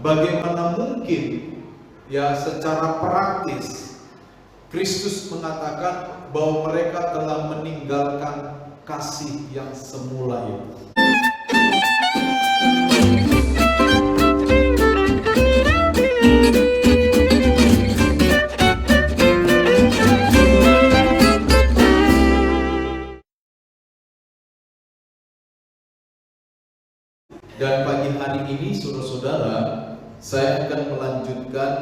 bagaimana mungkin ya secara praktis Kristus mengatakan bahwa mereka telah meninggalkan kasih yang semula itu. Dan pagi hari ini, saudara-saudara, saya akan melanjutkan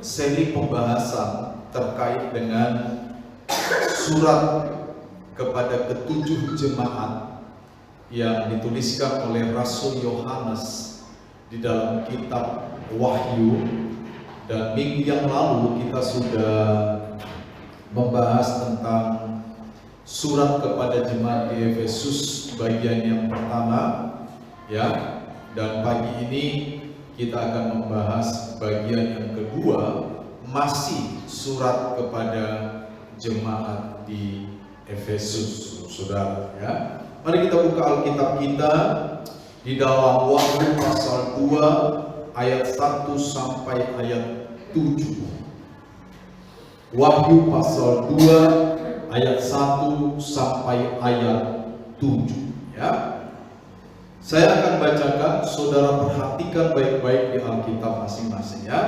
seri pembahasan terkait dengan surat kepada ketujuh jemaat yang dituliskan oleh Rasul Yohanes di dalam kitab Wahyu. Dan minggu yang lalu kita sudah membahas tentang surat kepada jemaat di Efesus bagian yang pertama, ya. Dan pagi ini kita akan membahas bagian yang kedua, masih surat kepada jemaat di Efesus, saudara. Ya, mari kita buka Alkitab kita di dalam Wahyu pasal 2 ayat 1 sampai ayat 7. Wahyu pasal 2 ayat 1 sampai ayat 7, ya. Saya akan bacakan, saudara perhatikan baik-baik di Alkitab masing-masing, ya.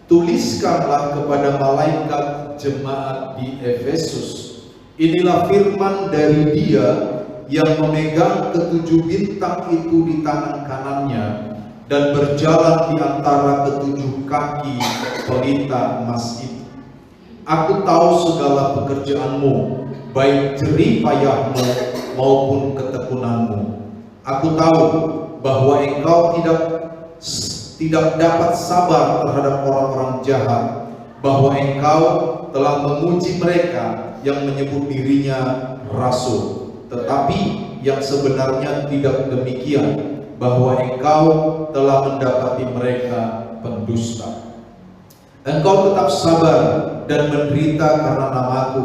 Tuliskanlah kepada malaikat jemaat di Efesus, inilah firman dari Dia yang memegang ketujuh bintang itu di tangan kanannya dan berjalan di antara ketujuh kaki pelita emas itu. Aku tahu segala pekerjaanmu, baik jerih payahmu maupun ketekunanmu. Aku tahu bahwa engkau tidak dapat sabar terhadap orang-orang jahat, bahwa engkau telah menguji mereka yang menyebut dirinya rasul, tetapi yang sebenarnya tidak demikian, bahwa engkau telah mendapati mereka pendusta. Engkau tetap sabar dan menderita karena namaku,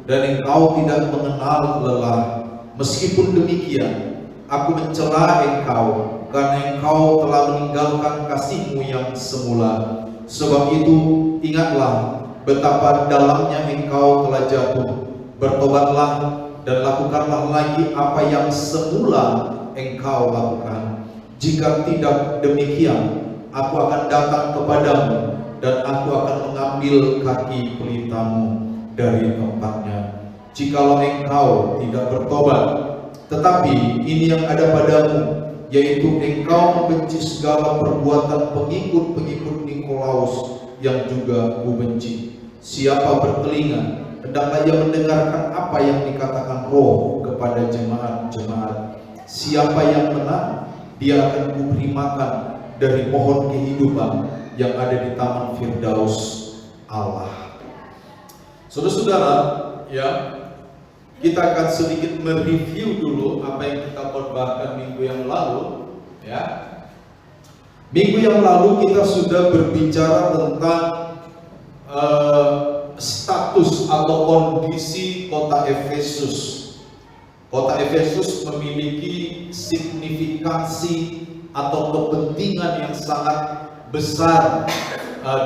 dan engkau tidak mengenal lelah. Meskipun demikian, aku mencela engkau karena engkau telah meninggalkan kasihmu yang semula. Sebab itu ingatlah betapa dalamnya engkau telah jatuh. Bertobatlah dan lakukanlah lagi apa yang semula engkau lakukan. Jika tidak demikian, aku akan datang kepadamu dan aku akan mengambil kaki pelitamu dari tempatnya, jikalau engkau tidak bertobat. Tetapi ini yang ada padamu, yaitu engkau membenci segala perbuatan pengikut-pengikut Nikolaus yang juga kubenci. Siapa bertelinga, hendaklah ia mendengarkan apa yang dikatakan Roh kepada jemaat-jemaat. Siapa yang menang, dia akan kuberi makan dari pohon kehidupan yang ada di Taman Firdaus Allah. Saudara-saudara, ya, kita akan sedikit mereview dulu apa yang kita khotbahkan minggu yang lalu, ya. Minggu yang lalu kita sudah berbicara tentang status atau kondisi kota Efesus. Kota Efesus memiliki signifikansi atau kepentingan yang sangat besar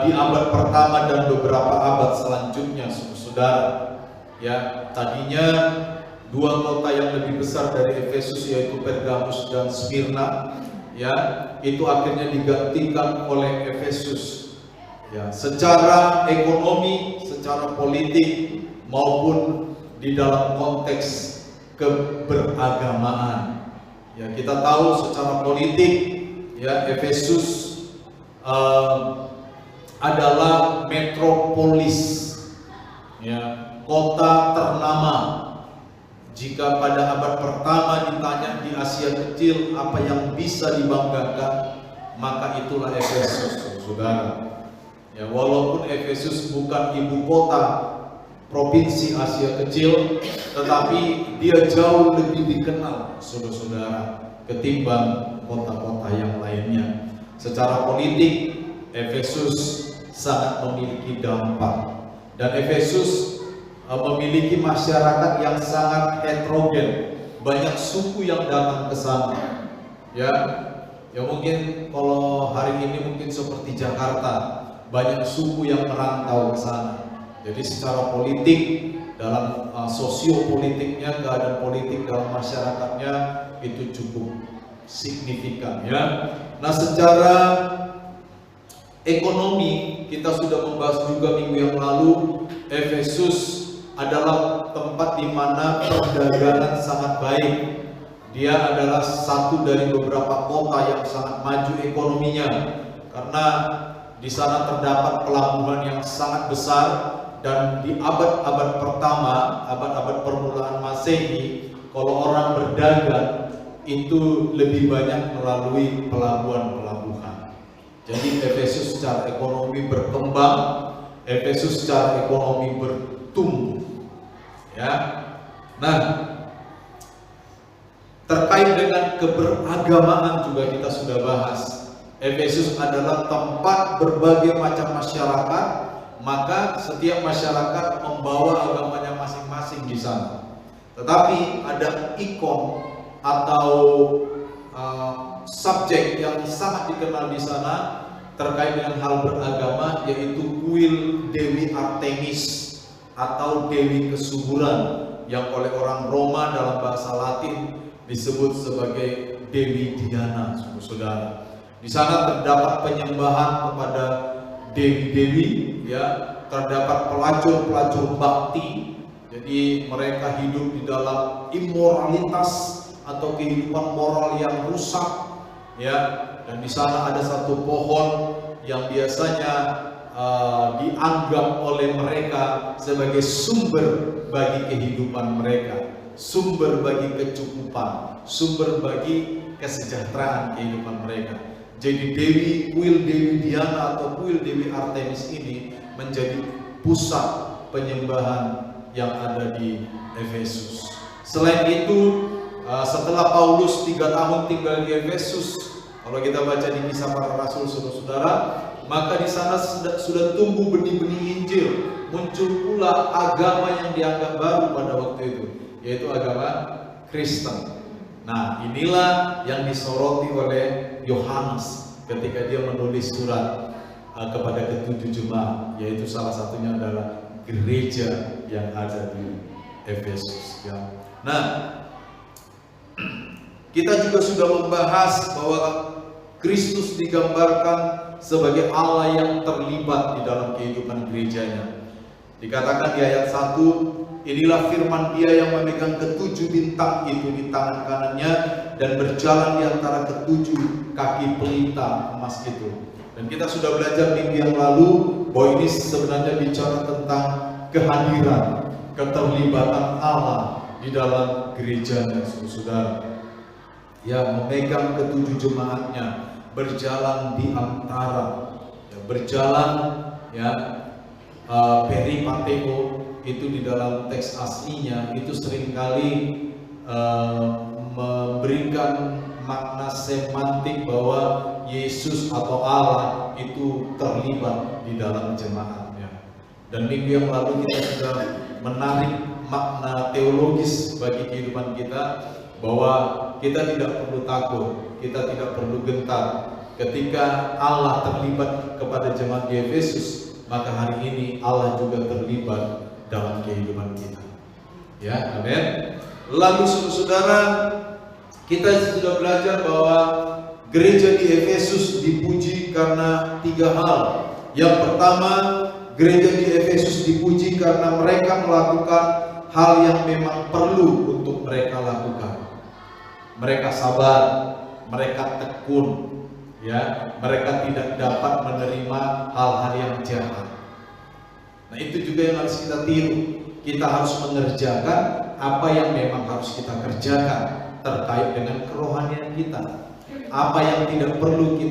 di abad pertama dan beberapa abad selanjutnya, saudara. Ya, tadinya dua kota yang lebih besar dari Efesus, yaitu Pergamus dan Smyrna, ya, itu akhirnya digantikan oleh Efesus. Ya, secara ekonomi, secara politik maupun di dalam konteks keberagamaan. Ya, kita tahu secara politik, ya, Efesus adalah metropolis, ya, kota ternama. Jika pada abad pertama ditanya di Asia Kecil apa yang bisa dibanggakan, maka itulah Efesus, saudara. Ya, walaupun Efesus bukan ibu kota provinsi Asia Kecil, tetapi dia jauh lebih dikenal, saudara-saudara, ketimbang kota-kota yang lainnya. Secara politik, Efesus sangat memiliki dampak, dan Efesus memiliki masyarakat yang sangat heterogen, banyak suku yang datang ke sana. Ya, Ya mungkin kalau hari ini mungkin seperti Jakarta, banyak suku yang merantau ke sana. Jadi secara politik, dalam sosiopolitiknya, keadaan politik dalam masyarakatnya itu cukup signifikan ya. Nah, secara ekonomi kita sudah membahas juga minggu yang lalu, Efesus adalah tempat di mana perdagangan sangat baik. Dia adalah satu dari beberapa kota yang sangat maju ekonominya, karena di sana terdapat pelabuhan yang sangat besar, dan di abad-abad pertama, abad-abad permulaan Masehi, kalau orang berdagang itu lebih banyak melalui pelabuhan-pelabuhan. Jadi Efesus secara ekonomi berkembang, Efesus secara ekonomi bertumbuh. Ya. Nah, terkait dengan keberagamaan juga kita sudah bahas. Efesus adalah tempat berbagai macam masyarakat, maka setiap masyarakat membawa agamanya masing-masing di sana. Tetapi ada ikon atau subjek yang sangat dikenal di sana terkait dengan hal beragama, yaitu kuil Dewi Artemis atau Dewi Kesuburan, yang oleh orang Roma dalam bahasa Latin disebut sebagai Dewi Diana, saudara. Di sana terdapat penyembahan kepada dewi-dewi, ya, terdapat pelacur-pelacur bakti. Jadi mereka hidup di dalam immoralitas atau kehidupan moral yang rusak, ya. Dan di sana ada satu pohon yang biasanya dianggap oleh mereka sebagai sumber bagi kehidupan mereka, sumber bagi kecukupan, sumber bagi kesejahteraan kehidupan mereka. Jadi kuil Dewi Diana atau kuil Dewi Artemis ini menjadi pusat penyembahan yang ada di Efesus. Selain itu, setelah Paulus 3 tahun tinggal di Efesus, kalau kita baca di Kisah Para Rasul, saudara-saudara, maka di sana sudah tumbuh benih-benih Injil, muncul pula agama yang dianggap baru pada waktu itu, yaitu agama Kristen. Nah, inilah yang disoroti oleh Yohanes ketika dia menulis surat kepada ketujuh jemaat, yaitu salah satunya adalah gereja yang ada di Efesus. Ya. Nah, kita juga sudah membahas bahwa Kristus digambarkan sebagai Allah yang terlibat di dalam kehidupan gerejanya. Dikatakan di ayat 1, inilah firman Dia yang memegang ketujuh bintang itu di tangan kanannya dan berjalan di antara ketujuh kaki pelita emas itu. Dan kita sudah belajar minggu yang lalu bahwa ini sebenarnya bicara tentang kehadiran, keterlibatan Allah di dalam gerejanya, saudara. Ya, memegang ketujuh jemaatnya, berjalan di antara, ya, berjalan, ya, peripateo itu di dalam teks aslinya itu seringkali memberikan makna semantik bahwa Yesus atau Allah itu terlibat di dalam jemaatnya. Dan minggu yang lalu kita sudah menarik makna teologis bagi kehidupan kita, bahwa kita tidak perlu takut, kita tidak perlu gentar ketika Allah terlibat kepada jemaat di Efesus, maka hari ini Allah juga terlibat dalam kehidupan kita. Ya, amin. Lalu saudara, kita sudah belajar bahwa gereja di Efesus dipuji karena 3 hal. Yang pertama, gereja di Efesus dipuji karena mereka melakukan hal yang memang perlu untuk mereka lakukan. Mereka sabar, mereka tekun, ya, mereka tidak dapat menerima hal-hal yang jahat. Nah, itu juga yang harus kita tiru. Kita harus mengerjakan apa yang memang harus kita kerjakan terkait dengan kerohanian kita. Apa yang tidak perlu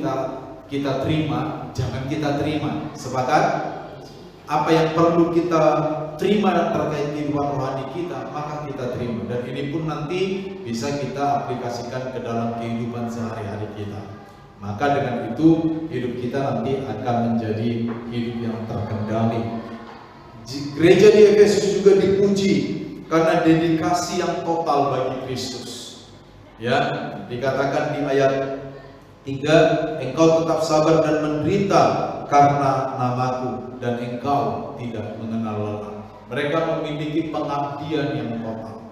kita terima, jangan kita terima. Sepakat? Apa yang perlu kita terima terkait kehidupan rohani kita, maka kita terima. Dan ini pun nanti bisa kita aplikasikan ke dalam kehidupan sehari-hari kita. Maka dengan itu hidup kita nanti akan menjadi hidup yang terkendali. Gereja di Efesus juga dipuji karena dedikasi yang total bagi Kristus. Ya, dikatakan di ayat Hingga engkau tetap sabar dan menderita karena namaku, dan engkau tidak mengenal lelah. Mereka memiliki pengabdian yang total.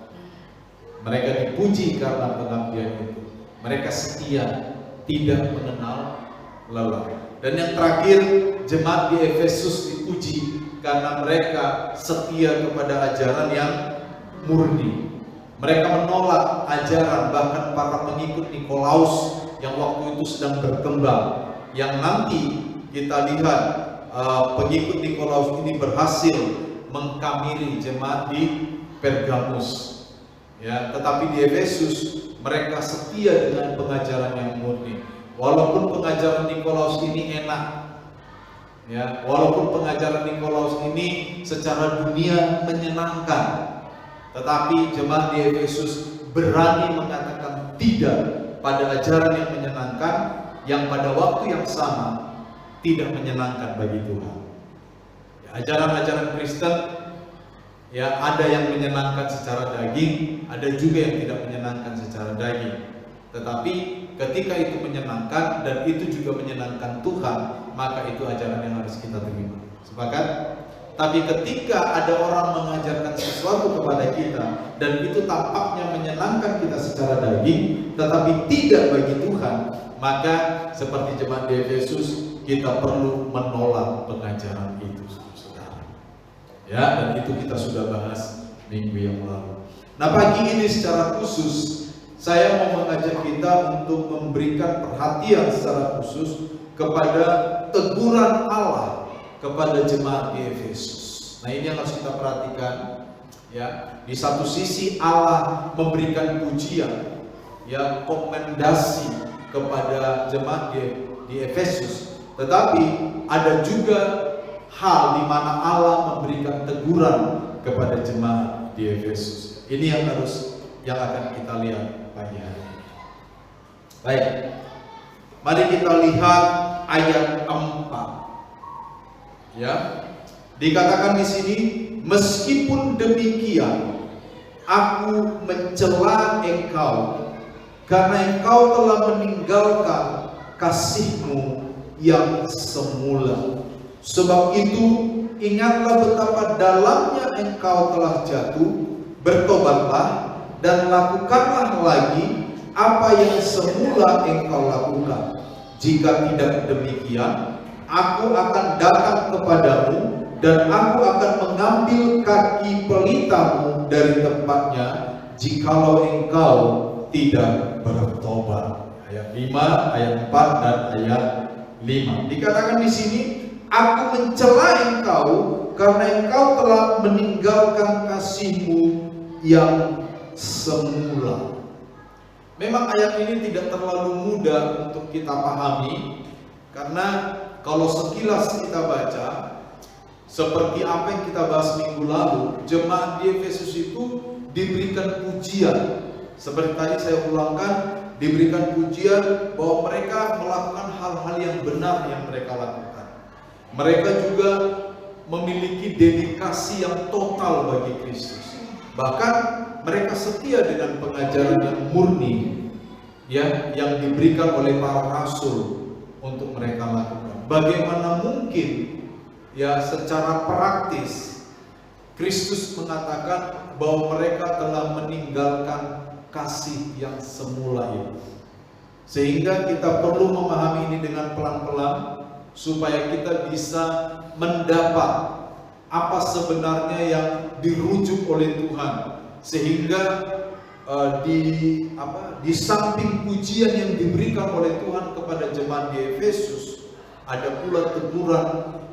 Mereka dipuji karena pengabdian itu. Mereka setia, tidak mengenal lelah. Dan yang terakhir, jemaat di Efesus dipuji karena mereka setia kepada ajaran yang murni. Mereka menolak ajaran bahkan para pengikut Nikolaus yang waktu itu sedang berkembang, yang nanti kita lihat pengikut Nikolaus ini berhasil mengkamiri jemaat di Pergamus. Ya, tetapi di Efesus mereka setia dengan pengajaran yang murni. Walaupun pengajaran Nikolaus ini enak, ya, walaupun pengajaran Nikolaus ini secara dunia menyenangkan, tetapi jemaat di Efesus berani mengatakan tidak pada ajaran yang menyenangkan, yang pada waktu yang sama tidak menyenangkan bagi Tuhan. Ya, ajaran-ajaran Kristen, ya, ada yang menyenangkan secara daging, ada juga yang tidak menyenangkan secara daging. Tetapi ketika itu menyenangkan dan itu juga menyenangkan Tuhan, maka itu ajaran yang harus kita terima. Sepakat? Tapi ketika ada orang mengajarkan sesuatu kepada kita dan itu tampaknya menyenangkan kita secara daging, tetapi tidak bagi Tuhan, maka seperti jemaat di Efesus, kita perlu menolak pengajaran itu, saudara. Ya, dan itu kita sudah bahas minggu yang lalu. Nah, pagi ini secara khusus saya mau mengajak kita untuk memberikan perhatian secara khusus kepada teguran Allah kepada jemaat di Efesus. Nah, ini yang harus kita perhatikan, ya. Di satu sisi Allah memberikan pujian, ya, komendasi kepada jemaat di Efesus, tetapi ada juga hal di mana Allah memberikan teguran kepada jemaat di Efesus. Ini yang akan kita lihat pagi hari ini. Baik, mari kita lihat ayat 4. Ya, dikatakan di sini, meskipun demikian, aku mencela engkau karena engkau telah meninggalkan kasihmu yang semula. Sebab itu, ingatlah betapa dalamnya engkau telah jatuh, bertobatlah dan lakukanlah lagi apa yang semula engkau lakukan. Jika tidak demikian, aku akan datang kepadamu dan aku akan mengambil kaki pelitamu dari tempatnya jikalau engkau tidak bertobat. Ayat 5, ayat 4 dan ayat 5. Dikatakan di sini, aku mencela engkau karena engkau telah meninggalkan kasihmu yang semula. Memang ayat ini tidak terlalu mudah untuk kita pahami, karena kalau sekilas kita baca, seperti apa yang kita bahas minggu lalu, jemaat di Efesus itu diberikan pujian. Seperti tadi saya ulangkan, diberikan pujian bahwa mereka melakukan hal-hal yang benar yang mereka lakukan. Mereka juga memiliki dedikasi yang total bagi Kristus. Bahkan mereka setia dengan pengajaran yang murni, ya, yang diberikan oleh para rasul untuk mereka lakukan. Bagaimana mungkin, ya, secara praktis Kristus mengatakan bahwa mereka telah meninggalkan kasih yang semula itu. Sehingga kita perlu memahami ini dengan pelan-pelan supaya kita bisa mendapat apa sebenarnya yang dirujuk oleh Tuhan, sehingga di samping pujian yang diberikan oleh Tuhan kepada jemaat di Efesus, ada pula teguran,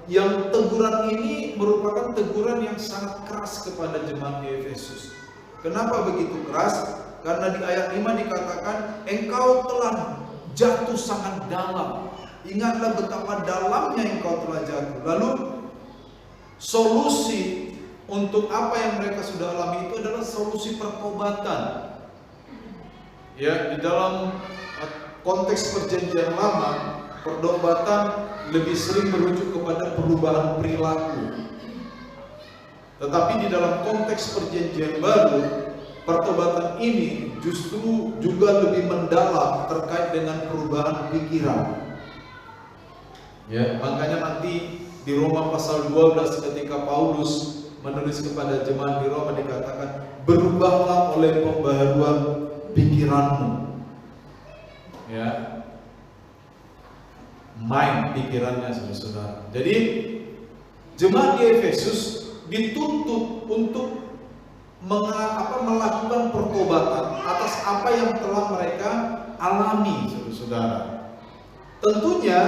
yang teguran ini merupakan teguran yang sangat keras kepada jemaat di Efesus. Kenapa begitu keras? Karena di ayat 5 dikatakan, engkau telah jatuh sangat dalam. Ingatlah betapa dalamnya engkau telah jatuh. Lalu solusi untuk apa yang mereka sudah alami itu adalah solusi pertobatan. Ya, di dalam konteks perjanjian lama, pertobatan lebih sering merujuk kepada perubahan perilaku. Tetapi di dalam konteks perjanjian baru, pertobatan ini justru juga lebih mendalam terkait dengan perubahan pikiran. Ya, makanya nanti di Roma pasal 12 ketika Paulus menulis kepada jemaat di Roma dikatakan, berubahlah oleh pembaharuan pikiranmu. Ya, mind pikirannya saudara. Jadi jemaat di Efesus dituntut untuk melakukan pertobatan atas apa yang telah mereka alami, saudara. Tentunya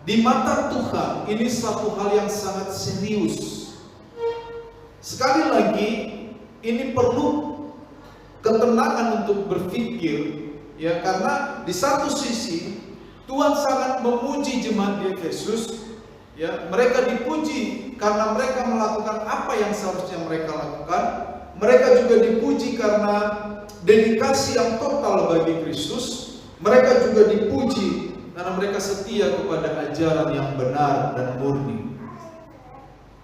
di mata Tuhan ini satu hal yang sangat serius. Sekali lagi, ini perlu ketenangan untuk berpikir, ya, karena di satu sisi Tuhan sangat memuji jemaat di Efesus, ya, mereka dipuji karena mereka melakukan apa yang seharusnya mereka lakukan. Mereka juga dipuji karena dedikasi yang total bagi Kristus. Mereka juga dipuji karena mereka setia kepada ajaran yang benar dan murni.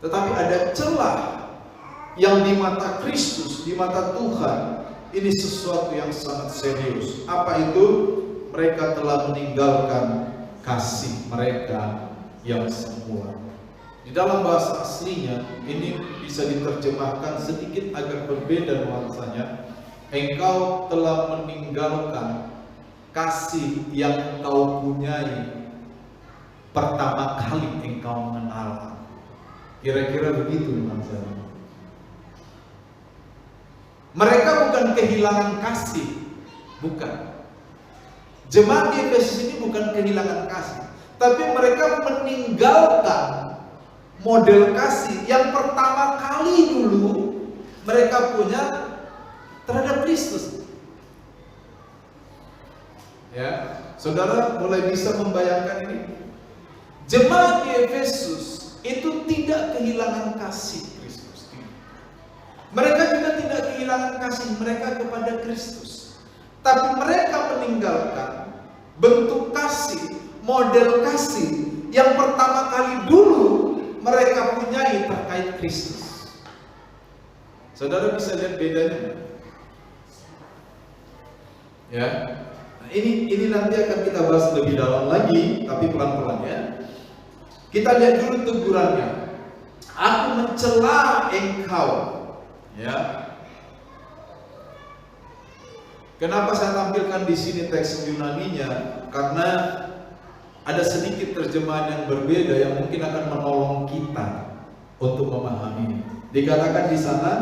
Tetapi ada celah yang di mata Kristus, di mata Tuhan, ini sesuatu yang sangat serius. Apa itu? Mereka telah meninggalkan kasih mereka yang semula. Di dalam bahasa aslinya ini bisa diterjemahkan sedikit agak berbeda nuansanya. Engkau telah meninggalkan kasih yang kau punyai pertama kali engkau mengenal. Kira-kira begitu nuansanya. Mereka bukan kehilangan kasih, bukan. Jemaat di Efesus ini bukan kehilangan kasih, tapi mereka meninggalkan model kasih yang pertama kali dulu mereka punya terhadap Kristus. Ya, saudara mulai bisa membayangkan ini. Jemaat di Efesus itu tidak kehilangan kasih Kristus. Mereka juga tidak kehilangan kasih mereka kepada Kristus. Tapi mereka meninggalkan bentuk kasih, model kasih yang pertama kali dulu mereka punyai terkait Kristus. Saudara bisa lihat bedanya? Ya. Nah, ini nanti akan kita bahas lebih dalam lagi, tapi pelan-pelan ya. Kita lihat dulu tegurannya. Aku mencela engkau. Ya. Kenapa saya tampilkan di sini teks Yunaninya? Karena ada sedikit terjemahan yang berbeda yang mungkin akan menolong kita untuk memahami. Dikatakan di sana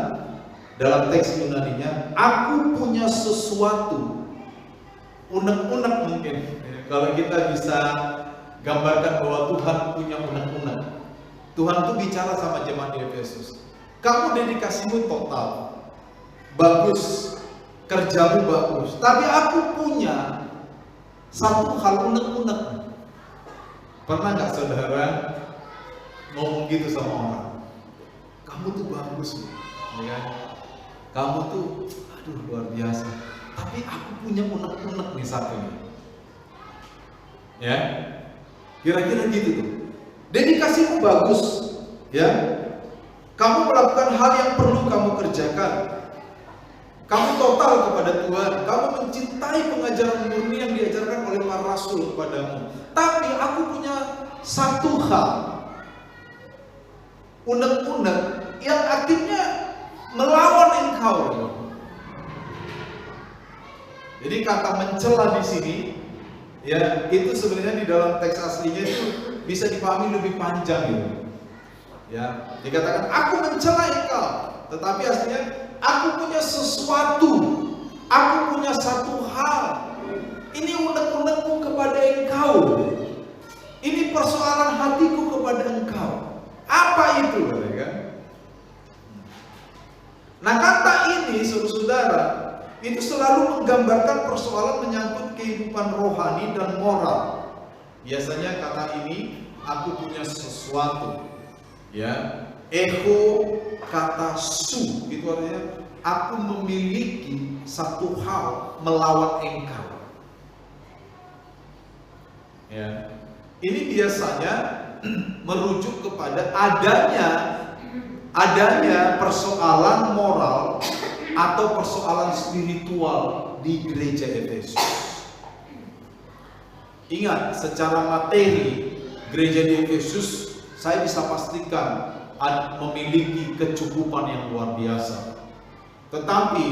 dalam teks Yunaninya, aku punya sesuatu, unek-unek mungkin. Kalau kita bisa gambarkan bahwa Tuhan punya unek-unek. Tuhan tuh bicara sama jemaat di Efesus. Kamu dedikasimu total, bagus, kerjamu bagus. Tapi aku punya satu hal unek-unek. Pernah nggak saudara ngomong gitu sama orang? Kamu tuh bagus, ya kan? Kamu tuh, aduh luar biasa. Tapi aku punya unek-unek nih satu nih. Ya, kira-kira gitu tuh. Dedikasimu bagus, ya. Kamu melakukan hal yang perlu kamu kerjakan. Kamu total kepada Tuhan. Kamu mencintai pengajaran murni yang diajarkan oleh para rasul kepadamu. Tapi aku punya satu hal, unek-unek yang akhirnya melawan engkau. Jadi kata mencela di sini, ya itu sebenarnya di dalam teks aslinya itu bisa dipahami lebih panjang gitu. Ya, dikatakan aku mencela engkau, tetapi aslinya aku punya sesuatu, aku punya satu hal. Ini unek-unekku kepada engkau. Ini persoalan hatiku kepada engkau. Apa itu, kan? Nah, kata ini, saudara, itu selalu menggambarkan persoalan menyangkut kehidupan rohani dan moral. Biasanya kata ini, aku punya sesuatu, ya. Echo kata su, itu artinya aku memiliki satu hal melawan engkau. Ya. Ini biasanya merujuk kepada adanya persoalan moral, atau persoalan spiritual di gereja Efesus. Ingat, secara materi gereja di Efesus saya bisa pastikan memiliki kecukupan yang luar biasa. Tetapi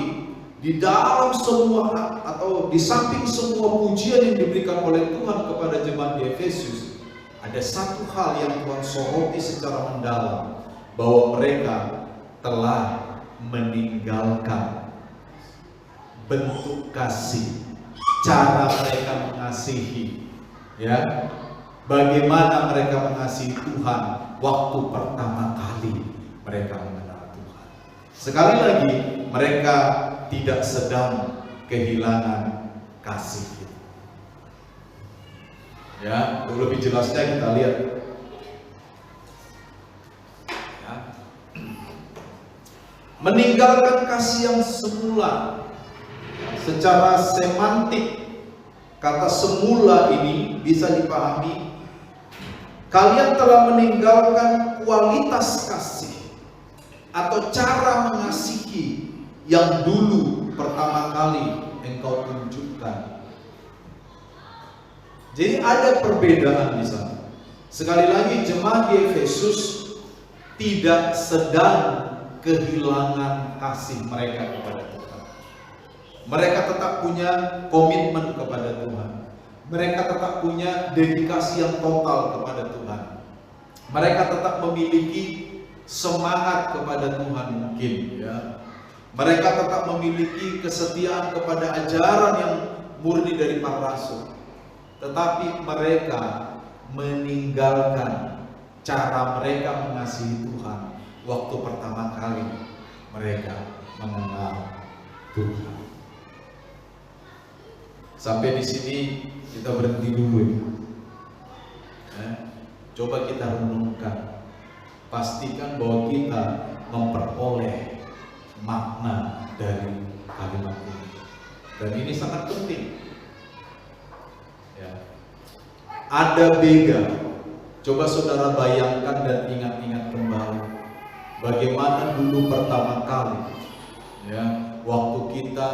di dalam semua atau di samping semua pujian yang diberikan oleh Tuhan kepada jemaat di Efesus, ada satu hal yang Tuhan soroti secara mendalam, bahwa mereka telah meninggalkan bentuk kasih, cara mereka mengasihi, ya, bagaimana mereka mengasihi Tuhan waktu pertama kali mereka mengenal Tuhan. Sekali lagi, mereka tidak sedang kehilangan kasih. Ya, untuk lebih jelasnya kita lihat. Ya. Meninggalkan kasih yang semula. Secara semantik, kata semula ini bisa dipahami, kalian telah meninggalkan kualitas kasih atau cara mengasihi yang dulu pertama kali engkau tunjukkan. Jadi ada perbedaan di sana. Sekali lagi, jemaat di Efesus tidak sedang kehilangan kasih mereka kepada Tuhan. Mereka tetap punya komitmen kepada Tuhan. Mereka tetap punya dedikasi yang total kepada Tuhan. Mereka tetap memiliki semangat kepada Tuhan mungkin, ya. Mereka tetap memiliki kesetiaan kepada ajaran yang murni dari para rasul. Tetapi mereka meninggalkan cara mereka mengasihi Tuhan waktu pertama kali mereka mengenal Tuhan. Sampai di sini kita berhenti dulu. Coba kita renungkan. Pastikan bahwa kita memperoleh makna dari kalimat ini. Dan ini sangat penting. Ya. Ada beda. Coba saudara bayangkan dan ingat-ingat kembali bagaimana dulu pertama kali, ya, waktu kita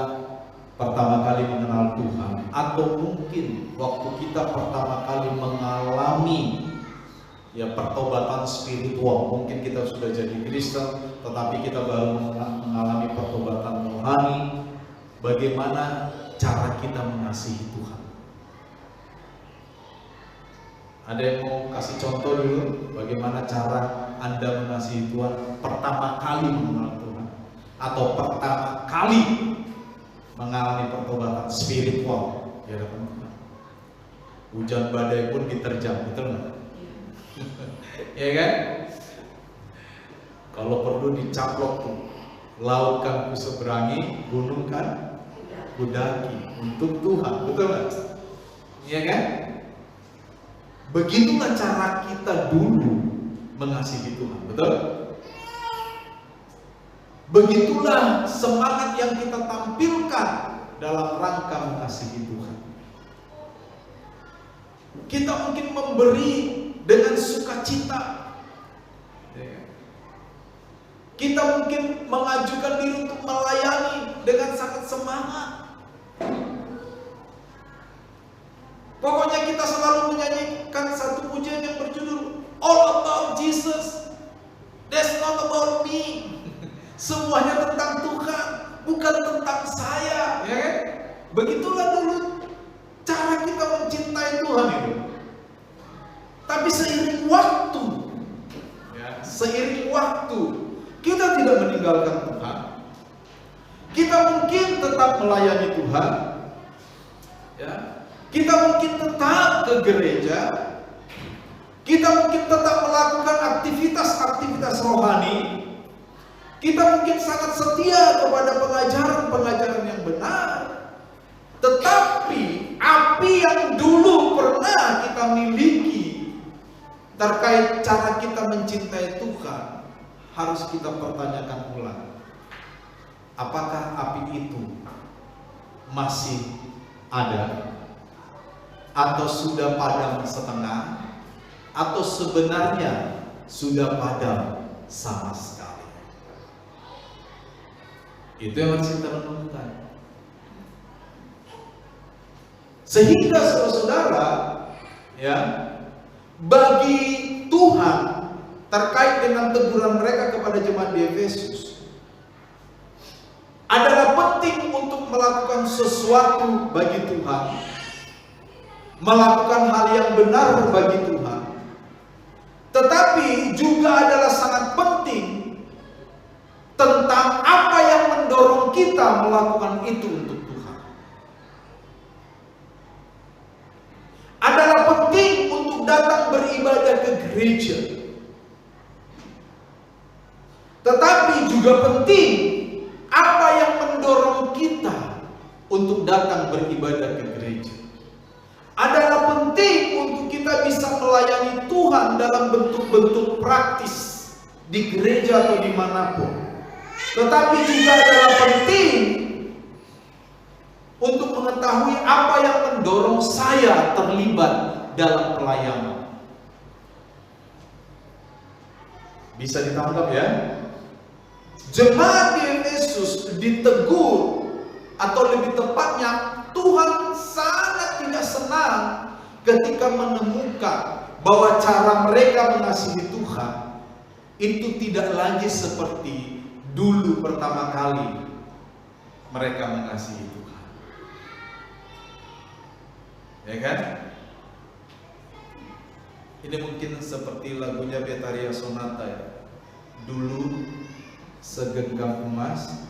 pertama kali mengenal Tuhan, atau mungkin waktu kita pertama kali mengalami, ya, pertobatan spiritual. Mungkin kita sudah jadi Kristen, tetapi kita baru mengalami pertobatan rohani. Bagaimana cara kita mengasihi Tuhan? Ada yang mau kasih contoh dulu bagaimana cara Anda mengasihi Tuhan pertama kali mengenal Tuhan, atau pertama kali mengalami pertobatan spiritual di hadapan Tuhan? Hujan badai pun diterjang, betul nggak? Ya kan? Kalau perlu dicaplok tuh, laut kan kuseberangi, gunung kan kudaki untuk Tuhan, betul nggak? Iya kan? Begitulah cara kita dulu mengasihi Tuhan, betul? Begitulah semangat yang kita tampilkan dalam rangka mengasihi Tuhan. Kita mungkin memberi dengan sukacita. Kita mungkin mengajukan diri untuk melayani dengan sangat semangat. Pokoknya kita selalu menyanyikan satu pujian yang berjudul All About Jesus. That's not about me. Semuanya tentang Tuhan, bukan tentang saya, ya kan? Begitulah dulu cara kita mencintai Tuhan itu. Tapi seiring waktu, ya, seiring waktu, kita tidak meninggalkan Tuhan. Kita mungkin tetap melayani Tuhan, ya. Kita mungkin tetap ke gereja. Kita mungkin tetap melakukan aktivitas-aktivitas rohani. Kita mungkin sangat setia kepada pengajaran-pengajaran yang benar. Tetapi api yang dulu pernah kita miliki terkait cara kita mencintai Tuhan harus kita pertanyakan ulang. Apakah api itu masih ada? Atau sudah padam setengah? Atau sebenarnya sudah padam sama sekali? Itu yang harus kita renungkan. Sehingga saudara-saudara, ya, bagi Tuhan terkait dengan teguran mereka kepada jemaat di Efesus adalah penting untuk melakukan sesuatu bagi Tuhan, melakukan hal yang benar bagi Tuhan, tetapi juga adalah sangat penting tentang apa yang mendorong kita melakukan itu untuk Tuhan. Adalah penting untuk datang beribadah ke gereja, tetapi juga penting apa yang mendorong kita untuk datang beribadah ke gereja. Adalah penting untuk kita bisa melayani Tuhan dalam bentuk-bentuk praktis di gereja atau dimanapun. Tetapi juga adalah penting untuk mengetahui apa yang mendorong saya terlibat dalam pelayanan. Bisa ditangkap ya? Jemaat di Efesus ditegur, atau lebih tepatnya Tuhan sangat tidak senang ketika menemukan bahwa cara mereka mengasihi Tuhan itu tidak lagi seperti dulu pertama kali mereka mengasihi Tuhan. Ya kan? Ini mungkin seperti lagunya Betaria Sonata ya. Dulu segenggam emas,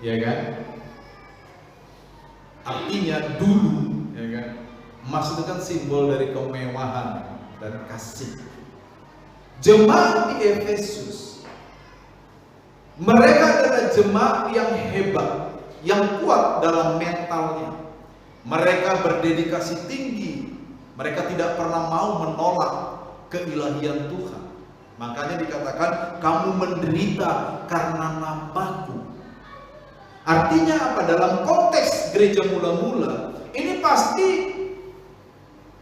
ya kan? Artinya dulu, ya kan? Emas itu kan simbol dari kemewahan dan kasih. Jemaat di Efesus, mereka adalah jemaat yang hebat, yang kuat dalam mentalnya. Mereka berdedikasi tinggi. Mereka tidak pernah mau menolak keilahian Tuhan. Makanya dikatakan kamu menderita karena namaku. Artinya apa? Dalam konteks gereja mula-mula, ini pasti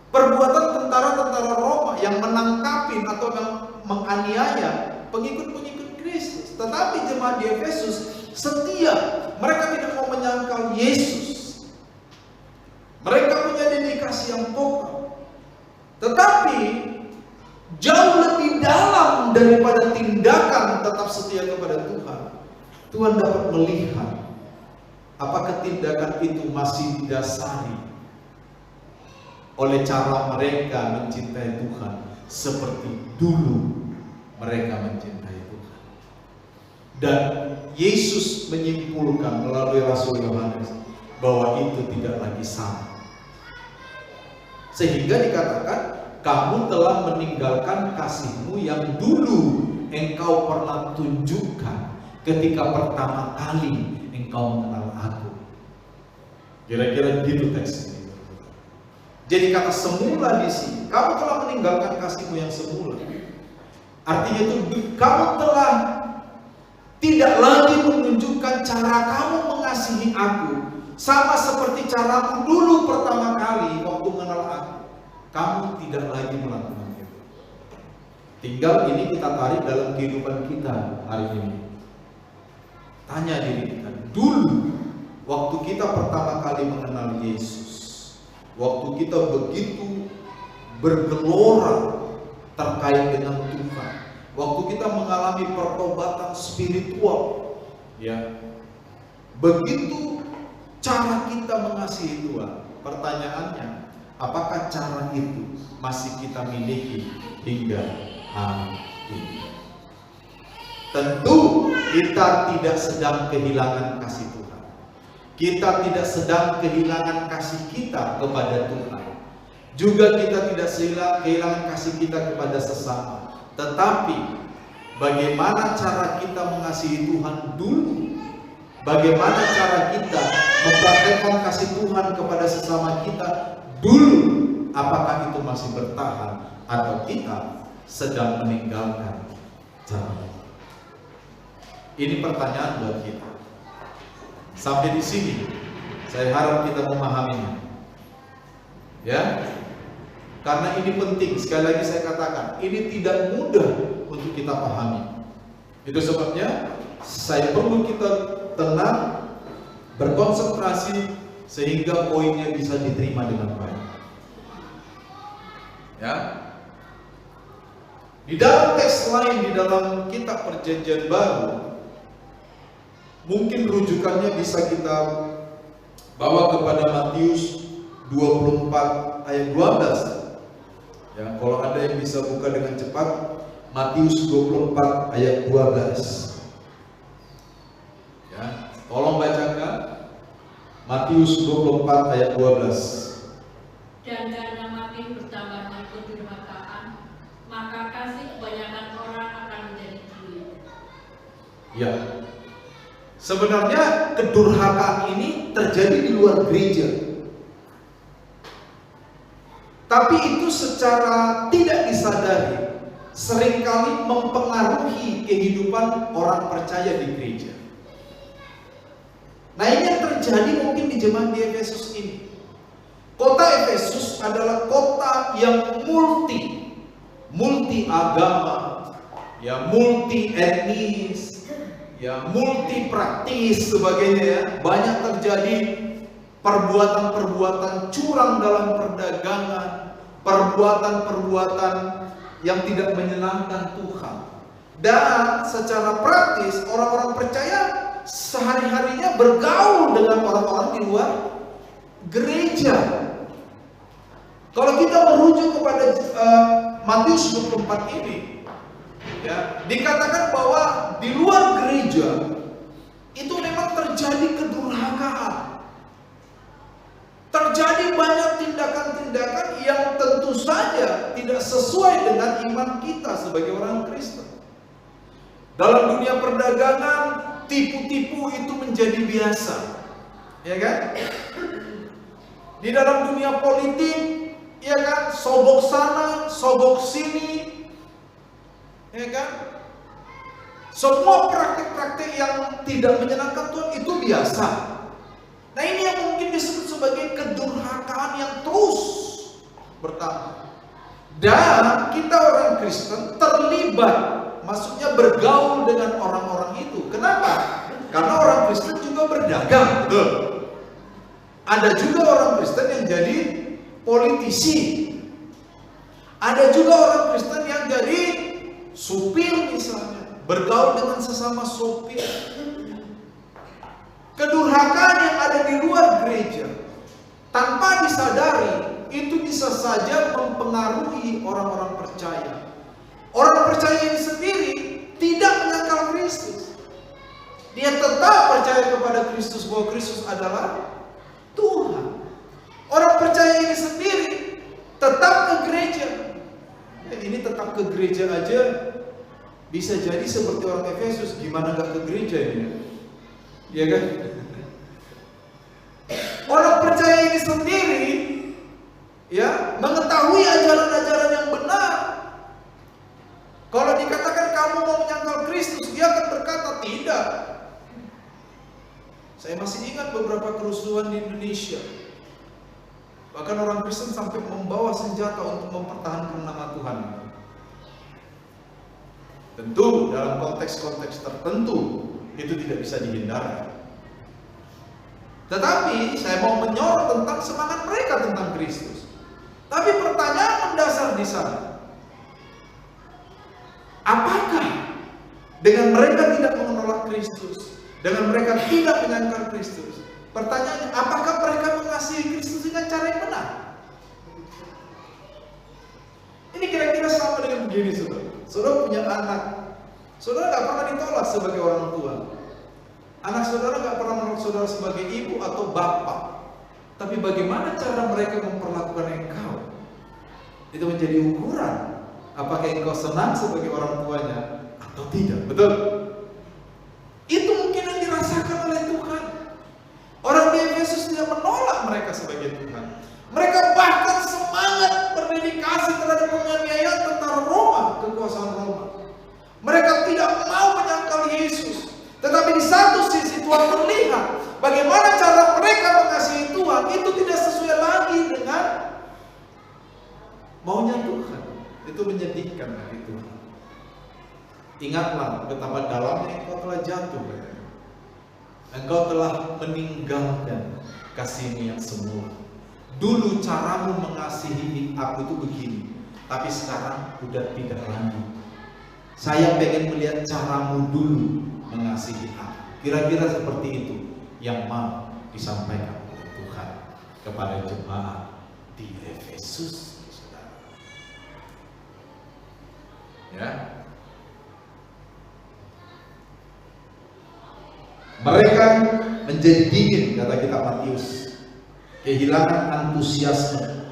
perbuatan tentara-tentara Roma yang menangkapin atau yang menganiaya pengikut-pengikut Kristus. Tetapi jemaat di Efesus setia. Mereka tidak mau menyangkal Yesus. Mereka punya dedikasi yang pokok. Tetapi jauh lebih dalam daripada tindakan tetap setia kepada Tuhan. Tuhan dapat melihat apakah tindakan itu masih didasari oleh cara mereka mencintai Tuhan seperti dulu mereka mencintai Tuhan. Dan Yesus menyimpulkan melalui Rasul Yohanes bahwa itu tidak lagi sama. Sehingga dikatakan, kamu telah meninggalkan kasihmu yang dulu engkau pernah tunjukkan ketika pertama kali engkau mengenal aku. Kira-kira gitu teksnya. Jadi kata semula di sini, kamu telah meninggalkan kasihmu yang semula. Artinya itu kamu telah tidak lagi menunjukkan cara kamu mengasihi aku sama seperti caramu dulu pertama kali waktu mengenal aku. Kamu tidak lagi melakukan itu. Tinggal ini kita tarik dalam kehidupan kita hari ini. Tanya diri kita, dulu waktu kita pertama kali mengenal Yesus, waktu kita begitu bergelora terkait dengan Tuhan, waktu kita mengalami pertobatan spiritual, ya, begitu cara kita mengasihi Tuhan. Pertanyaannya, apakah cara itu masih kita miliki hingga hari ini? Tentu kita tidak sedang kehilangan kasih Tuhan. Kita tidak sedang kehilangan kasih kita kepada Tuhan. Juga kita tidak kehilangan kasih kita kepada sesama. Tetapi bagaimana cara kita mengasihi Tuhan dulu? Bagaimana cara kita mempraktekkan kasih Tuhan kepada sesama kita dulu? Apakah itu masih bertahan atau kita sedang meninggalkan cara itu? Ini pertanyaan buat kita. Sampai di sini saya harap kita memahaminya. Ya. Karena ini penting, sekali lagi saya katakan, ini tidak mudah untuk kita pahami. Itu sebabnya saya perlu kita tenang, berkonsentrasi sehingga poinnya bisa diterima dengan baik. Ya. Di dalam teks lain di dalam kitab Perjanjian Baru, mungkin rujukannya bisa kita bawa kepada Matius 24 ayat 12. Ya, kalau ada yang bisa buka dengan cepat, Matius 24 ayat 12. Ya, tolong bacakan Matius 24 ayat 12. Dan karena makin bertambahnya kedurhakaan, maka kasih kebanyakan orang akan menjadi gila. Ya. Sebenarnya kedurhakaan ini terjadi di luar gereja. Tapi itu secara tidak disadari seringkali mempengaruhi kehidupan orang percaya di gereja. Nah, ini yang terjadi mungkin di jemaat di Efesus ini. Kota Efesus adalah kota yang multi agama, ya multi etnis, ya multi praktis sebagainya ya. Banyak terjadi perbuatan-perbuatan curang dalam perdagangan, perbuatan-perbuatan yang tidak menyenangkan Tuhan. Dan secara praktis orang-orang percaya sehari-harinya bergaul dengan orang-orang di luar gereja. Kalau kita merujuk kepada Matius 24 ini, ya, dikatakan bahwa di luar gereja itu memang terjadi kedurhakaan. Terjadi banyak tindakan-tindakan yang tentu saja tidak sesuai dengan iman kita sebagai orang Kristen. Dalam dunia perdagangan, tipu-tipu itu menjadi biasa, ya kan? Di dalam dunia politik, ya kan, sogok sana, sogok sini, ya kan? Semua praktik-praktik yang tidak menyenangkan Tuhan itu biasa. Nah, ini yang mungkin disebut sebagai kedurhakaan yang terus bertambah. Dan kita orang Kristen terlibat, maksudnya bergaul dengan orang-orang itu. Kenapa? Karena orang Kristen juga berdagang, betul. Ada juga orang Kristen yang jadi politisi. Ada juga orang Kristen yang jadi supir misalnya, bergaul dengan sesama supir. Kedurhakaan yang ada di luar gereja tanpa disadari itu bisa saja mempengaruhi orang-orang percaya. Orang percaya ini sendiri tidak menyangkal Kristus. Dia tetap percaya kepada Kristus, bahwa Kristus adalah Tuhan. Orang percaya ini sendiri tetap ke gereja. Ini tetap ke gereja aja bisa jadi seperti orang Efesus. Gimana gak ke gereja ini? Iya kan? Orang percaya ini sendiri, ya, mengetahui ajaran-ajaran yang benar. Kalau dikatakan kamu mau menyangkal Kristus, dia akan berkata tidak. Saya masih ingat beberapa kerusuhan di Indonesia. Bahkan orang Kristen sampai membawa senjata untuk mempertahankan nama Tuhan. Tentu dalam konteks-konteks tertentu itu tidak bisa dihindari. Tetapi saya mau menyorot tentang semangat mereka tentang Kristus. Tapi pertanyaan mendasar di sana, apakah dengan mereka tidak menolak Kristus, dengan mereka tidak menyangkal Kristus, pertanyaannya, apakah mereka mengasihi Kristus dengan cara yang benar? Ini kira-kira sama dengan begini, saudara. Saudara punya anak, saudara gak pernah ditolak sebagai orang tua. Anak saudara gak pernah menolak saudara sebagai ibu atau bapak. Tapi bagaimana cara mereka memperlakukan engkau? Itu menjadi ukuran apakah engkau senang sebagai orang tuanya atau tidak. Betul? Itu mungkin yang dirasakan oleh Tuhan. Orang di Efesus tidak menolak mereka sebagai Tuhan. Mereka bahkan semangat berdedikasi terhadap penganiayaan tentara Roma, kekuasaan Roma. Mereka tidak mau menyangkal Yesus. Tetapi di satu sisi Tuhan melihat bagaimana cara mereka mengasihi Tuhan itu tidak sesuai lagi dengan maunya Tuhan. Itu menyedihkan hati Tuhan. Ingatlah betapa dalamnya engkau telah jatuh. Engkau telah meninggalkan kasih-Mu yang semula. Dulu caramu mengasihi aku itu begini, tapi sekarang udah tidak lagi. Saya pengen melihat caramu dulu mengasihi aku. Kira-kira seperti itu yang mau disampaikan oleh Tuhan kepada jemaat di Efesus. Ya. Mereka menjadi dingin, kata kitab Matius, kehilangan antusiasme,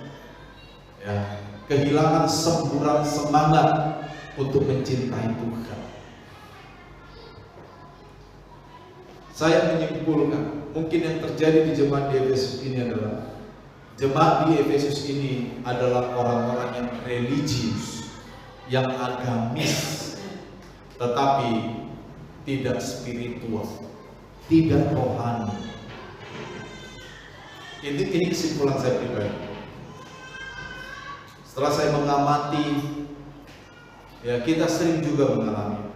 ya, kehilangan semburan semangat untuk mencintai Tuhan. Saya menyimpulkan, mungkin yang terjadi di jemaat di Efesus ini adalah jemaat di Efesus ini adalah orang-orang yang religius, yang agamis, tetapi tidak spiritual, tidak rohani. Ini kesimpulan saya pribadi. Setelah saya mengamati, ya kita sering juga mengalami.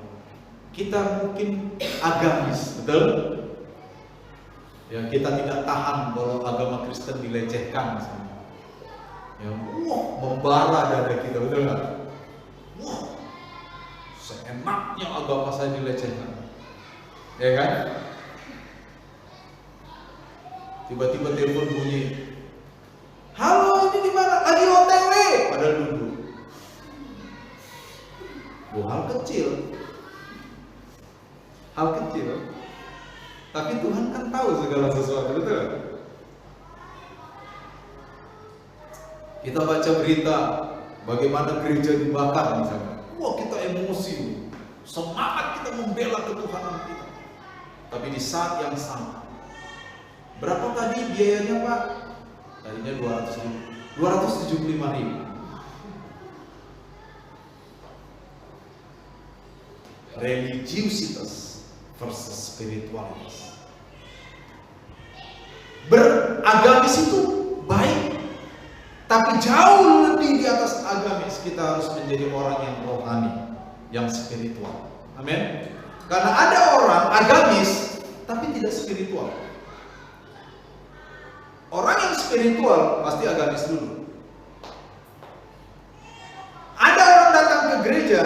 Kita mungkin agamis, betul? Ya kita tidak tahan kalau agama Kristen dilecehkan, misalnya. Ya, membara dada kita, betul nggak? Seenaknya agama saya dilecehkan, ya kan? Tiba-tiba telepon bunyi, halo ini di mana? Lagi OTW, padahal duduk. Hal kecil, tapi Tuhan kan tahu segala sesuatu, betul? Kita baca berita bagaimana gereja dibakar misalnya, kita emosi, semangat kita membela ketuhanan kita. Tapi di saat yang sama, berapa tadi biayanya Pak? Tadinya 275.000. Religiusitas versus spiritualitas. Beragamis itu baik, tapi jauh lebih di atas agamis kita harus menjadi orang yang rohani, yang spiritual. Amin. Karena ada orang agamis tapi tidak spiritual. Orang yang spiritual pasti agamis dulu. Ada orang datang ke gereja,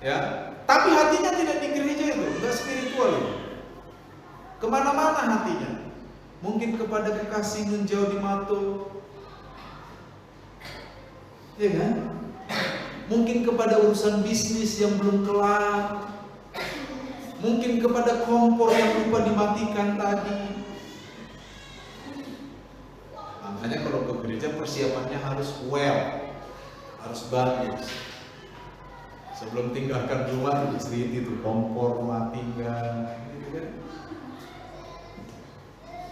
ya, tapi hatinya tidak di gereja itu, enggak spiritual itu. Kemana-mana hatinya. Mungkin kepada kekasih menjauh di Mato, ya kan? Mungkin kepada urusan bisnis yang belum kelar. Mungkin kepada kompor yang lupa dimatikan tadi. Makanya kalau ke gereja persiapannya harus harus bagus. Sebelum tinggalkan rumah diselidiki itu kompor mati enggak, gitu kan?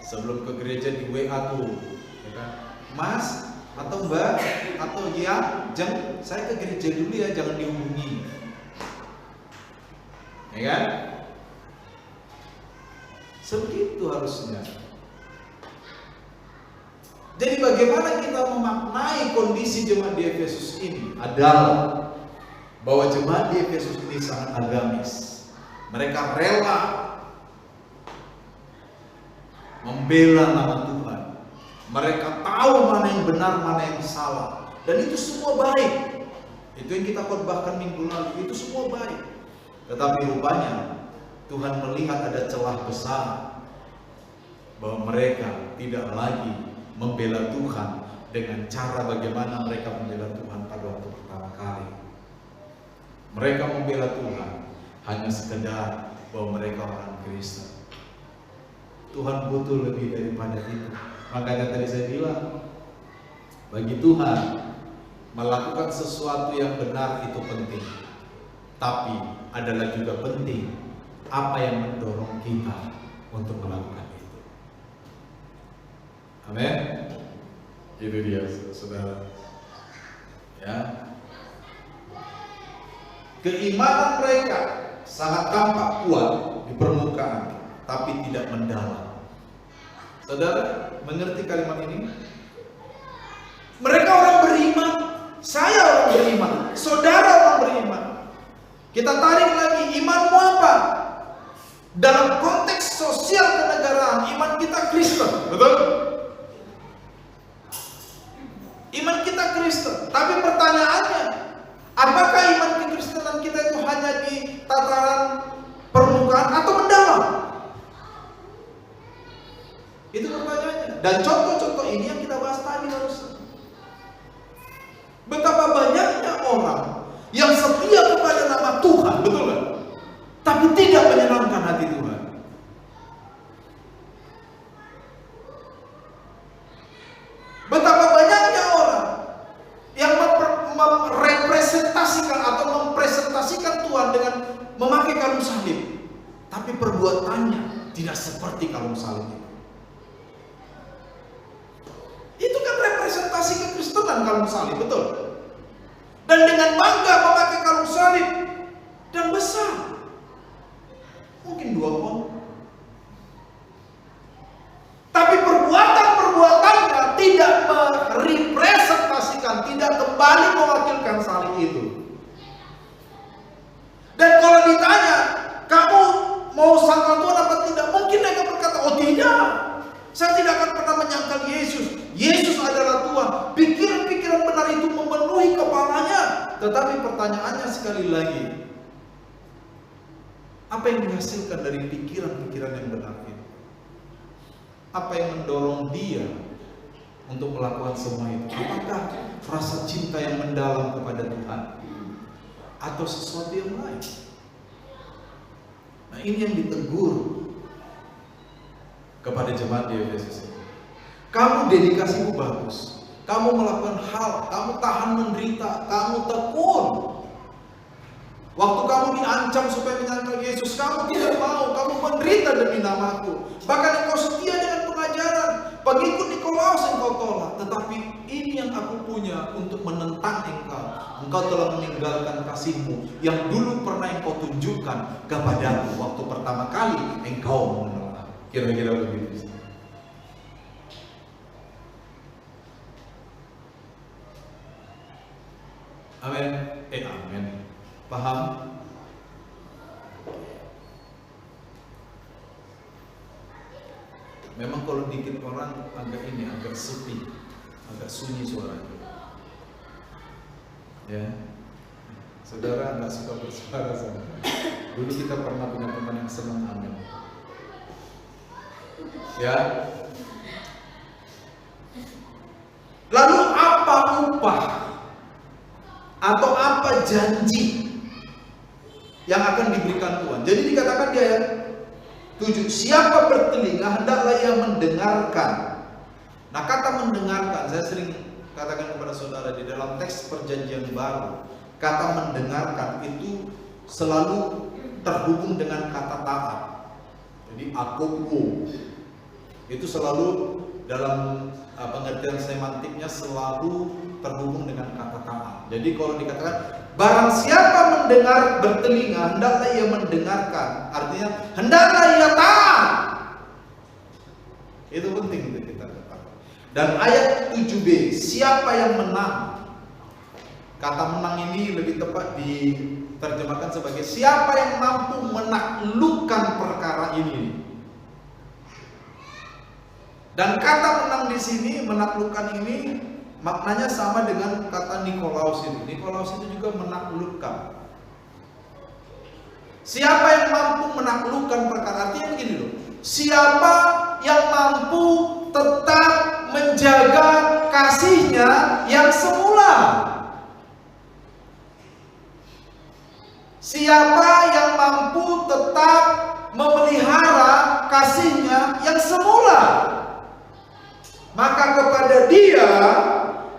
Sebelum ke gereja di WA tuh, ya kan? Mas atau Mbak atau ya, saya ke gereja dulu ya, jangan dihubungi, ya kan? Sebegitu harusnya. Jadi bagaimana kita memaknai kondisi jemaat di Efesus ini adalah bahwa jemaat di Efesus ini sangat agamis. Mereka rela membela nama Tuhan. Mereka tahu mana yang benar, mana yang salah. Dan itu semua baik. Itu yang kita khotbahkan minggu lalu, itu semua baik. Tetapi rupanya Tuhan melihat ada celah besar bahwa mereka tidak lagi membela Tuhan dengan cara bagaimana mereka membela Tuhan pada waktu pertama kali. Mereka membela Tuhan hanya sekedar bahwa mereka orang Kristen. Tuhan butuh lebih daripada itu. Makanya tadi saya bilang, bagi Tuhan melakukan sesuatu yang benar itu penting. Tapi adalah juga penting apa yang mendorong kita untuk melakukan itu. Amin. Itu dia, saudara. Ya. Keimanan mereka sangat tampak kuat di permukaan, tapi tidak mendalam. Saudara, mengerti kalimat ini? Mereka orang beriman, saya orang beriman, saudara orang beriman. Kita tarik Iman kita Kristen. Tapi pertanyaannya, apakah iman kekristenan kita itu hanya di tataran permukaan atau mendalam? Itu pertanyaannya. Dan contoh-contoh ini yang kita bahas tadi barusan. Betapa banyaknya orang yang setia kepada nama Tuhan, betul kan? Tapi tidak menyenangkan hati Tuhan. Betapa banyaknya orang yang merepresentasikan atau mempresentasikan Tuhan dengan memakai kalung salib, tapi perbuatannya tidak seperti kalung salib itu. Itu kan representasi kekristenan, kalung salib, betul? Dan dengan bangga memakai kalung salib dan besar, mungkin 2 pon. Tapi perbuatan-perbuatannya tidak merepresentasikan, tidak kembali mewakilkan salib itu. Dan kalau ditanya, kamu mau sangkal Tuhan apa tidak? Mungkin mereka berkata, oh tidak, saya tidak akan pernah menyangkal Yesus. Yesus adalah Tuhan. Pikiran-pikiran benar itu memenuhi kepalanya. Tetapi pertanyaannya sekali lagi, apa yang dihasilkan dari pikiran-pikiran yang benar itu? Apa yang mendorong dia untuk melakukan semua itu? Apakah rasa cinta yang mendalam kepada Tuhan atau sesuatu yang lain? Nah, ini yang ditegur kepada jemaat di Efesus. Kamu dedikasimu bagus, kamu melakukan hal, kamu tahan menderita, kamu tekun. Waktu kamu diancam supaya menyangkal Yesus, kamu tidak mau, kamu menderita demi namaku. Bahkan engkau setia dengan pengajaran, pengikut Nikolaus engkau tolak. Tetapi ini yang aku punya untuk menentang engkau. Engkau telah meninggalkan kasihmu yang dulu pernah engkau tunjukkan kepadaku waktu pertama kali engkau menolak. Kira-kira begitu. Amin. Amin. Paham? Memang kalau dikit orang agak sepi, agak sunyi suaranya. Ya, saudara nggak suka bersuara sama. Dulu kita pernah punya teman yang senang amin. Ya. Lalu apa upah atau apa janji yang akan diberikan Tuhan? Jadi dikatakan di ayat 7, siapa bertelinga hendaklah ia mendengarkan. Nah, kata mendengarkan, saya sering katakan kepada saudara di dalam teks perjanjian baru, kata mendengarkan itu selalu terhubung dengan kata taat. Jadi akopo itu selalu dalam pengertian semantiknya selalu terhubung dengan kata taat. Jadi kalau dikatakan barang siapa mendengar bertelinga hendaklah ia mendengarkan, artinya hendaklah ia taat. Itu penting untuk kita ketahui. Dan ayat 7b, siapa yang menang? Kata menang ini lebih tepat diterjemahkan sebagai siapa yang mampu menaklukkan perkara ini. Dan kata menang di sini, menaklukkan ini maknanya sama dengan kata Nikolaus itu. Nikolaus itu juga menaklukkan. Siapa yang mampu menaklukkan perkara, artinya begini loh. Siapa yang mampu tetap menjaga kasihnya yang semula. Siapa yang mampu tetap memelihara kasihnya yang semula, maka kepada dia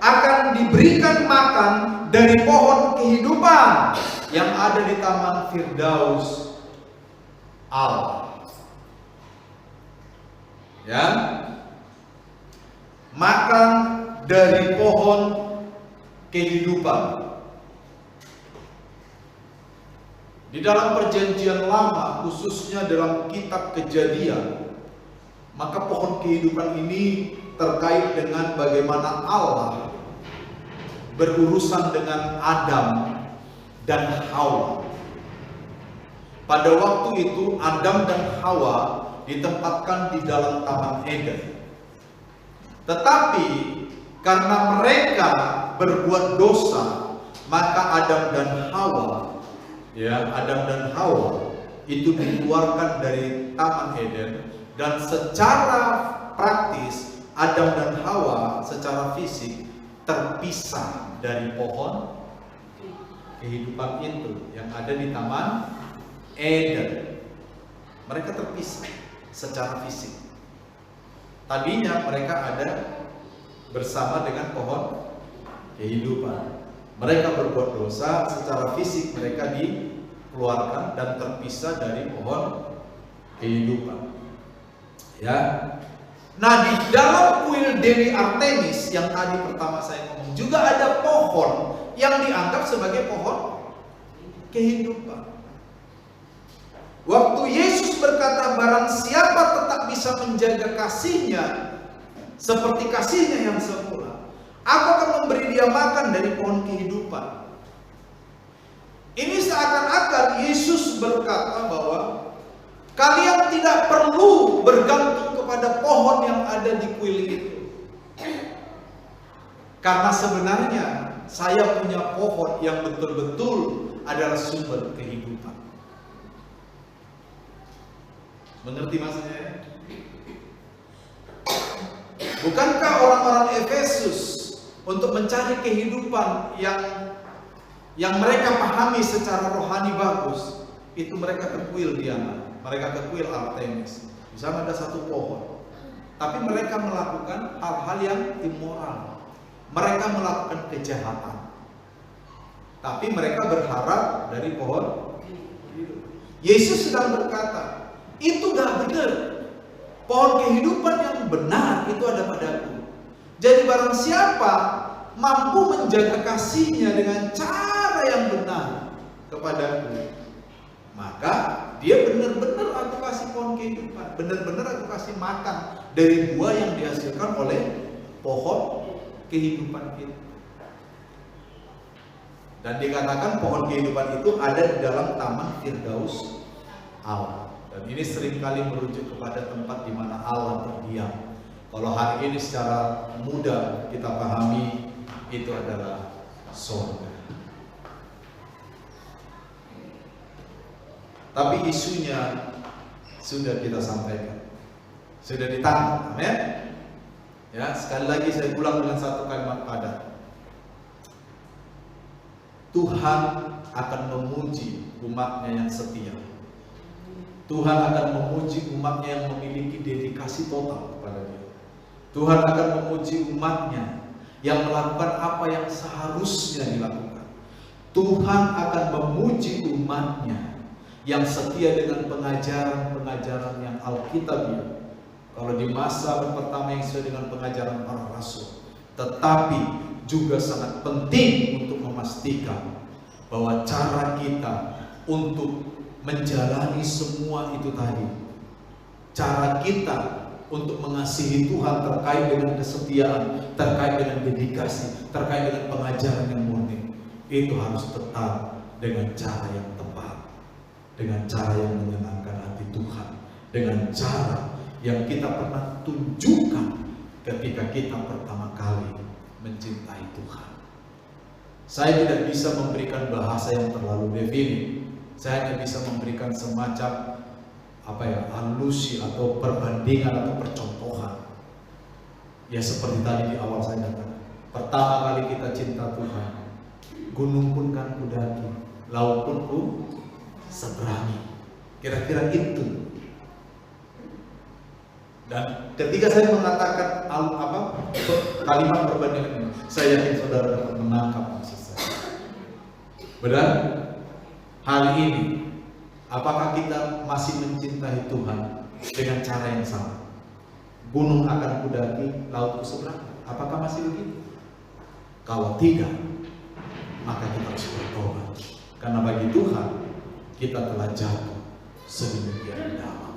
akan diberikan makan dari pohon kehidupan yang ada di taman Firdaus Allah. Ya, makan dari pohon kehidupan. Di dalam perjanjian lama, khususnya dalam kitab Kejadian, maka pohon kehidupan ini terkait dengan bagaimana Allah berurusan dengan Adam dan Hawa. Pada waktu itu Adam dan Hawa ditempatkan di dalam Taman Eden. Tetapi Karena mereka berbuat dosa, maka Adam dan Hawa, Adam dan Hawa itu dikeluarkan dari Taman Eden, dan secara praktis Adam dan Hawa secara fisik terpisah dari pohon kehidupan itu yang ada di Taman Eden. Mereka terpisah secara fisik. Tadinya mereka ada bersama dengan pohon kehidupan. Mereka berbuat dosa, secara fisik mereka dikeluarkan dan terpisah dari pohon kehidupan. Nah, di dalam kuil Dewi Artemis yang tadi pertama saya ngomong, juga ada pohon yang dianggap sebagai pohon kehidupan. Waktu Yesus berkata, barang siapa tetap bisa menjaga kasihnya seperti kasihnya yang semula, aku akan memberi dia makan dari pohon kehidupan. Ini seakan-akan Yesus berkata bahwa kalian tidak perlu bergantung kepada pohon yang ada di kuil itu. Karena sebenarnya saya punya pohon yang betul-betul adalah sumber kehidupan. Mengerti maksudnya? Bukankah orang-orang Efesus untuk mencari kehidupan yang mereka pahami secara rohani bagus, itu mereka ke kuil Diana, mereka ke kuil Artemis. Di sana ada satu pohon, tapi mereka melakukan hal-hal yang immoral. Mereka melakukan kejahatan, tapi mereka berharap dari pohon. Yesus sedang berkata, itu gak benar. Pohon kehidupan yang benar itu ada padaku. Jadi barang siapa mampu menjaga kasihnya dengan cara yang benar kepadaku, maka dia benar-benar aku kasih pohon kehidupan, benar-benar aku kasih makan dari buah yang dihasilkan oleh pohon kehidupan itu. Dan dikatakan pohon kehidupan itu ada di dalam Taman Firdaus Allah. Dan ini seringkali merujuk kepada tempat di mana Allah berdiam. Kalau hari ini secara mudah kita pahami, itu adalah surga. Tapi isunya sudah kita sampaikan, sudah ditangkap, amin. Ya, sekali lagi saya ulang dengan satu kalimat padat. Tuhan akan memuji umatnya yang setia. Tuhan akan memuji umatnya yang memiliki dedikasi total kepada Dia. Tuhan akan memuji umatnya yang melakukan apa yang seharusnya dilakukan. Tuhan akan memuji umatnya yang setia dengan pengajaran-pengajaran yang alkitabiah. Kalau di masa pertama yang sesuai dengan pengajaran para rasul, tetapi juga sangat penting untuk memastikan bahwa cara kita untuk menjalani semua itu tadi, cara kita untuk mengasihi Tuhan terkait dengan kesetiaan, terkait dengan dedikasi, terkait dengan pengajaran yang murni, itu harus tetap dengan cara yang tepat, dengan cara yang menyenangkan hati Tuhan, dengan cara yang kita pernah tunjukkan ketika kita pertama kali mencintai Tuhan. Saya tidak bisa memberikan bahasa yang terlalu definit. Saya hanya bisa memberikan semacam alusi atau perbandingan atau percontohan. Ya seperti tadi di awal saya katakan, pertama kali kita cinta Tuhan, gunung pun kan ku daki, laut pun ku seberangi. Kira-kira itu. Dan ketika saya mengatakan kalimat perbandingan ini, saya yakin saudara dapat menangkap maksud saya. Benar? Hari ini, apakah kita masih mencintai Tuhan dengan cara yang sama? Gunung akan kudaki, laut kuseberangi. Apakah masih begitu? Kalau tidak, maka kita harus bertobat. Karena bagi Tuhan, kita telah jatuh sedemikian dalam.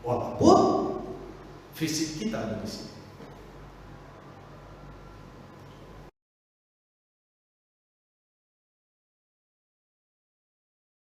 Walaupun fisik kita ada di sini.